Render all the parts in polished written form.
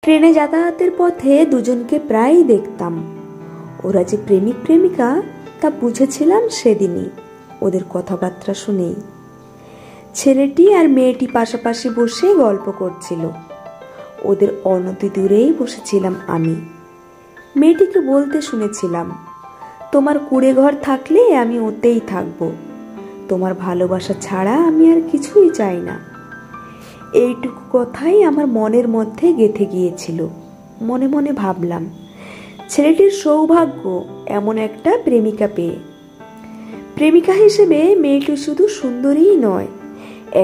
ট্রেনে যাতায়াতের পথে দুজনকে প্রায়ই দেখতাম। ওরা যে প্রেমিক প্রেমিকা তা বুঝেছিলাম সেদিনই, ওদের কথাবার্তা শুনেই। ছেলেটি আর মেয়েটি পাশাপাশি বসে গল্প করছিল। ওদের অনতি দূরেই বসেছিলাম আমি। মেয়েটিকে বলতে শুনেছিলাম, তোমার কুঁড়ে ঘর থাকলে আমি ওতেই থাকবো, তোমার ভালোবাসা ছাড়া আমি আর কিছুই চাই না। এইটুকু কথাই আমার মনের মধ্যে গেঁথে গিয়েছিল। মনে মনে ভাবলাম, ছেলেটির সৌভাগ্য এমন একটা প্রেমিকা পেয়ে। প্রেমিকা হিসেবে মেয়েটি শুধু সুন্দরীই নয়,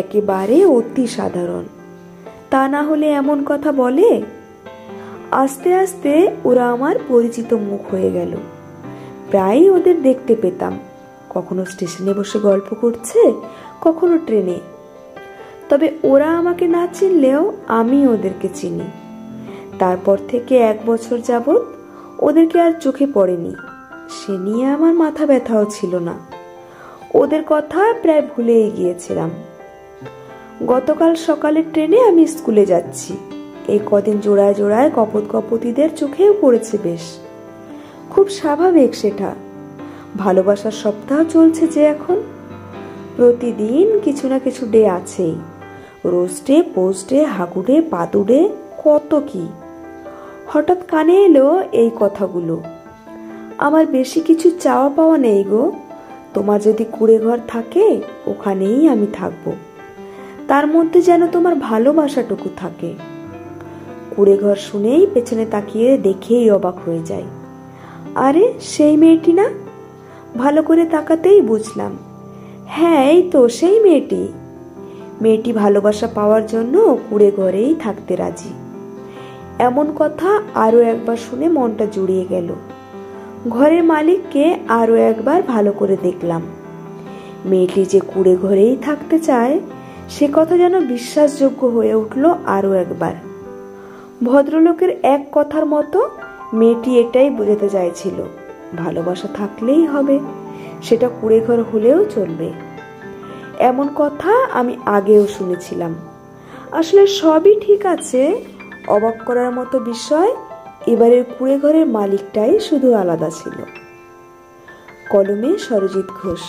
একেবারে অতি সাধারণ। তা না হলে এমন কথা বলে? আস্তে আস্তে ওরা আমার পরিচিত মুখ হয়ে গেল। প্রায়ই ওদের দেখতে পেতাম, কখনো স্টেশনে বসে গল্প করছে, কখনো ট্রেনে। তবে ওরা আমাকে না চিনলেও আমি ওদেরকে চিনি। তারপর থেকে 1 বছর যাবৎ ওদেরকে আর চোখে পড়েনি। সে নিয়ে আমার মাথা ব্যথাও ছিল না। ওদের কথা প্রায় ভুলেই গিয়েছিলাম। গতকাল সকালের ট্রেনে আমি স্কুলে যাচ্ছি। এই কদিন জোড়ায় জোড়ায় কপোতিদের চোখেও পড়েছে বেশ। খুব স্বাভাবিক সেটা। ভালোবাসার সপ্তাহ চলছে যে এখন। প্রতিদিন কিছু না কিছু ডে আছেই। রোস্টে, পোস্টে, হাগুডে, পাতুডে, কত কি। হঠাৎ কানে এলো এই কথাগুলো। আমার বেশি কিছু চাওয়া পাওয়া নেই গো। তোমার যদি কুঁড়ে ঘর থাকে, ওখানেই আমি থাকবো। তার মধ্যে যেন তোমার ভালোবাসাটুকু থাকে। কুঁড়ে ঘর শুনেই পেছনে তাকিয়ে দেখেই অবাক হয়ে যায়। আরে সেই মেয়েটি না? ভালো করে তাকাতেই বুঝলাম, হ্যাঁ এই তো সেই মেয়েটি। মেয়েটি ভালোবাসা পাওয়ার জন্য কুঁড়ে ঘরেই থাকতে রাজি। এমন কথা আরো একবার শুনে মনটা জুড়িয়ে গেল। ঘরের মালিককে আরো একবার ভালো করে দেখলাম। মেয়েটি যে কুঁড়ে ঘরেই থাকতে চায়, সে কথা যেন বিশ্বাসযোগ্য হয়ে উঠল আরো একবার। ভদ্রলোকের এক কথার মতো মেয়েটি এটাই বোঝাতে চাইছিল, ভালোবাসা থাকলেই হবে, সেটা কুঁড়ে ঘর হলেও চলবে। এমন কথা আমি আগেও শুনেছিলাম। আসলে সবই ঠিক আছে, অবাক করার মতো বিষয় এবারের কুঁড়ে ঘরের মালিকটাই শুধু আলাদা ছিল। কলমে সরজিৎ ঘোষ।